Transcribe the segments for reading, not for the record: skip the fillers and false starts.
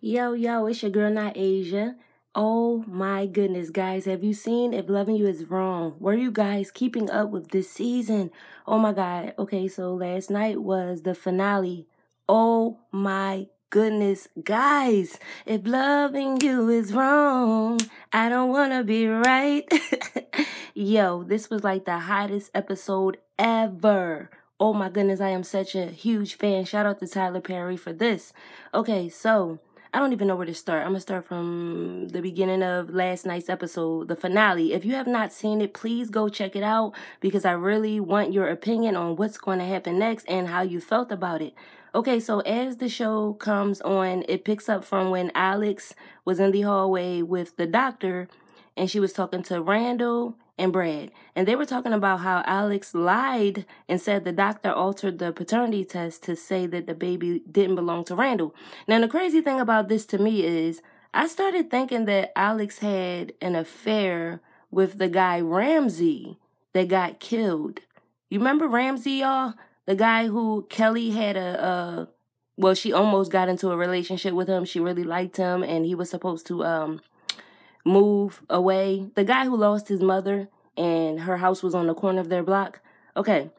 Yo, it's your girl, not Asia. Oh my goodness, guys, have you seen If Loving You Is Wrong? Were you guys keeping up with this season? Oh my God. Okay, so last night was the finale. Oh my goodness, guys, if loving you is wrong, I don't want to be right. Yo, this was like the hottest episode ever. Oh my goodness, I am such a huge fan. Shout out to Tyler Perry for this. Okay, so I don't even know where to start. I'm going to start from the beginning of last night's episode, the finale. If you have not seen it, please go check it out because I really want your opinion on what's going to happen next and how you felt about it. Okay, so as the show comes on, it picks up from when Alex was in the hallway with the doctor and she was talking to Randall and Brad. And they were talking about how Alex lied and said the doctor altered the paternity test to say that the baby didn't belong to Randall. Now, the crazy thing about this to me is I started thinking that Alex had an affair with the guy Ramsey that got killed. You remember Ramsey, y'all? The guy who Kelly had well, she almost got into a relationship with him. She really liked him and he was supposed to move away. The guy who lost his mother and her house was on the corner of their block. Okay,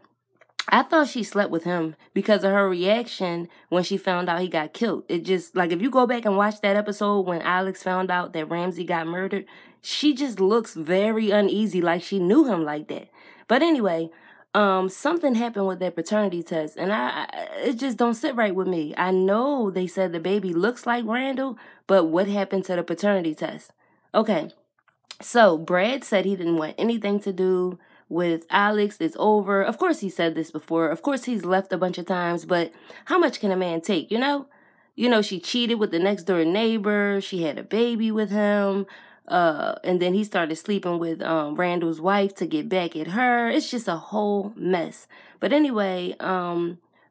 I thought she slept with him because of her reaction when she found out he got killed. It just, like, if you go back and watch that episode when Alex found out that Ramsey got murdered, she just looks very uneasy, like she knew him like that. But anyway, something happened with that paternity test, and it just don't sit right with me. I know they said the baby looks like Randall, but what happened to the paternity test? Okay, so Brad said he didn't want anything to do with Alex. It's over. Of course he said this before. Of course he's left a bunch of times, but how much can a man take, you know? You know, she cheated with the next door neighbor. She had a baby with him. And then he started sleeping with Randall's wife to get back at her. It's just a whole mess. But anyway,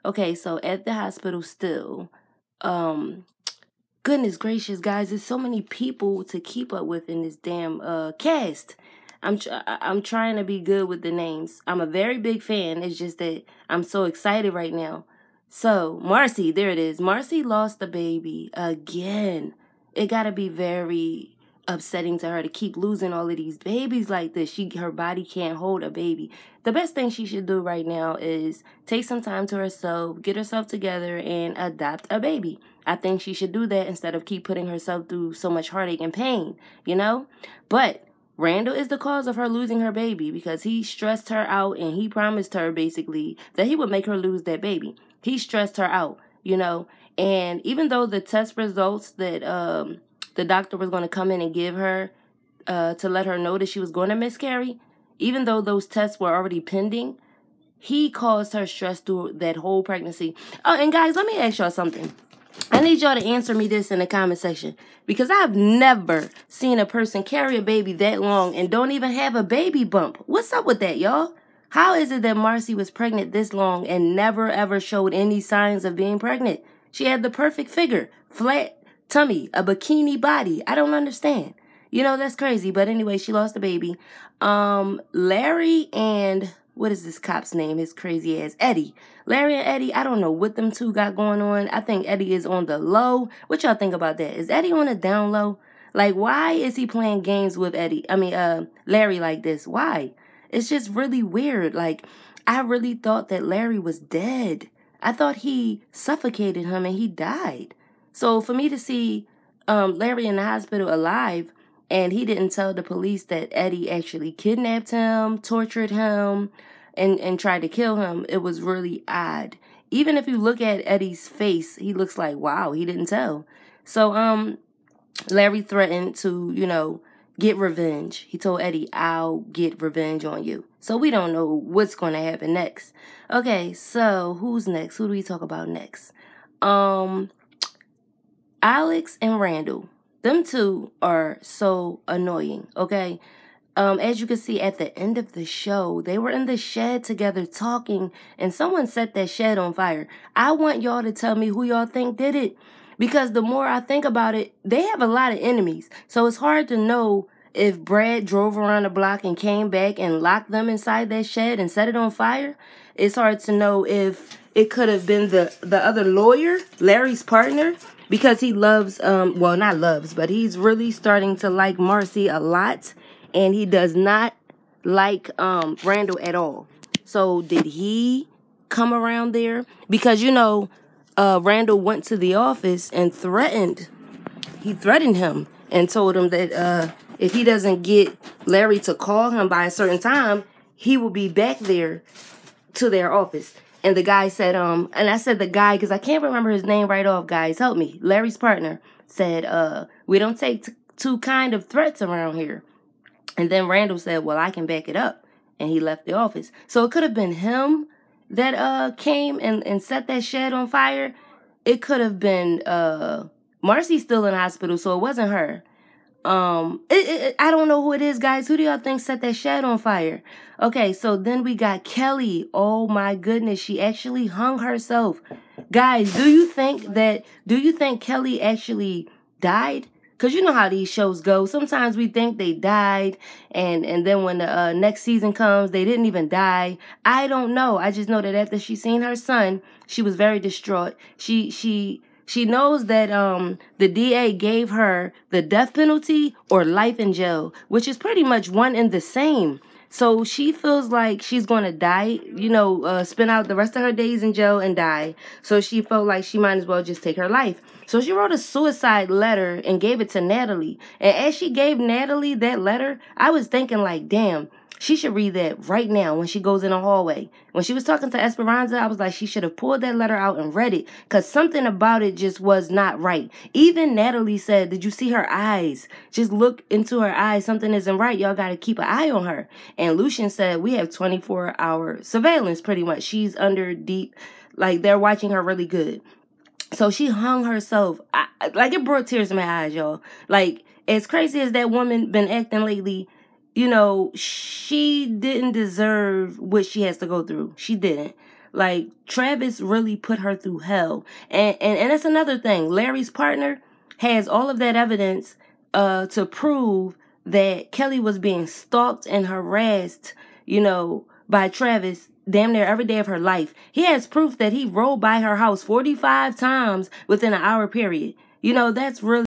okay, so at the hospital still, goodness gracious, guys, there's so many people to keep up with in this damn cast. I'm trying to be good with the names. I'm a very big fan. It's just that I'm so excited right now. So, Marcy, there it is. Marcy lost the baby again. It got to be very upsetting to her to keep losing all of these babies like this. Her body can't hold a baby. The best thing she should do right now is take some time to herself, get herself together, and adopt a baby. I think she should do that instead of keep putting herself through so much heartache and pain, you know? But Randall is the cause of her losing her baby because he stressed her out and he promised her basically that he would make her lose that baby. He stressed her out, you know? And even though the test results that the doctor was going to come in and give her to let her know that she was going to miscarry, even though those tests were already pending, he caused her stress through that whole pregnancy. Oh, and guys, let me ask y'all something. I need y'all to answer me this in the comment section because I've never seen a person carry a baby that long and don't even have a baby bump. What's up with that, y'all? How is it that Marcy was pregnant this long and never ever showed any signs of being pregnant? She had the perfect figure, flat tummy, a bikini body. I don't understand. You know, that's crazy. But anyway, she lost the baby. Larry and what is this cop's name? His crazy ass Eddie. Larry and Eddie, I don't know what them two got going on. I think Eddie is on the low. What y'all think about that? Is Eddie on the down low? Like, why is he playing games with Larry like this? Why? It's just really weird. Like, I really thought that Larry was dead. I thought he suffocated him and he died. So for me to see Larry in the hospital alive and he didn't tell the police that Eddie actually kidnapped him, tortured him, and tried to kill him, it was really odd. Even if you look at Eddie's face, he looks like, wow, he didn't tell. So Larry threatened to, you know, get revenge. He told Eddie, I'll get revenge on you. So we don't know what's going to happen next. Okay, so who's next? Who do we talk about next? Alex and Randall. Them two are so annoying, okay? As you can see at the end of the show, they were in the shed together talking, and someone set that shed on fire. I want y'all to tell me who y'all think did it, because the more I think about it, they have a lot of enemies. So it's hard to know if Brad drove around the block and came back and locked them inside that shed and set it on fire. It's hard to know if it could have been the other lawyer, Larry's partner, because he loves, well, not loves, but he's really starting to like Marcy a lot, and he does not like Randall at all. So did he come around there? Because, you know, Randall went to the office and threatened him and told him that if he doesn't get Larry to call him by a certain time, he will be back there to their office. And the guy said, and I said the guy because I can't remember his name right off, guys. Help me. Larry's partner said, we don't take two kind of threats around here. And then Randall said, well, I can back it up. And he left the office. So it could have been him that came and set that shed on fire. It could have been Marcy's still in the hospital, so it wasn't her. I don't know who it is, guys. Who do y'all think set that shed on fire? Okay, so then we got Kelly. Oh my goodness, she actually hung herself. Guys, do you think Kelly actually died? Because you know how these shows go. Sometimes we think they died, and then when the next season comes, they didn't even die. I don't know. I just know that after she seen her son, she was very distraught. She knows that the DA gave her the death penalty or life in jail, which is pretty much one and the same. So she feels like she's going to die, you know, spend out the rest of her days in jail and die. So she felt like she might as well just take her life. So she wrote a suicide letter and gave it to Natalie. And as she gave Natalie that letter, I was thinking like, damn, she should read that right now when she goes in the hallway. When she was talking to Esperanza, I was like, she should have pulled that letter out and read it, because something about it just was not right. Even Natalie said, did you see her eyes? Just look into her eyes. Something isn't right. Y'all got to keep an eye on her. And Lucien said, we have 24-hour surveillance pretty much. She's under deep, like they're watching her really good. So she hung herself. Like it brought tears to my eyes, y'all. Like as crazy as that woman been acting lately, you know, she didn't deserve what she has to go through. She didn't. Like, Travis really put her through hell. And that's another thing. Larry's partner has all of that evidence to prove that Kelly was being stalked and harassed, you know, by Travis damn near every day of her life. He has proof that he rode by her house 45 times within an hour period. You know, that's really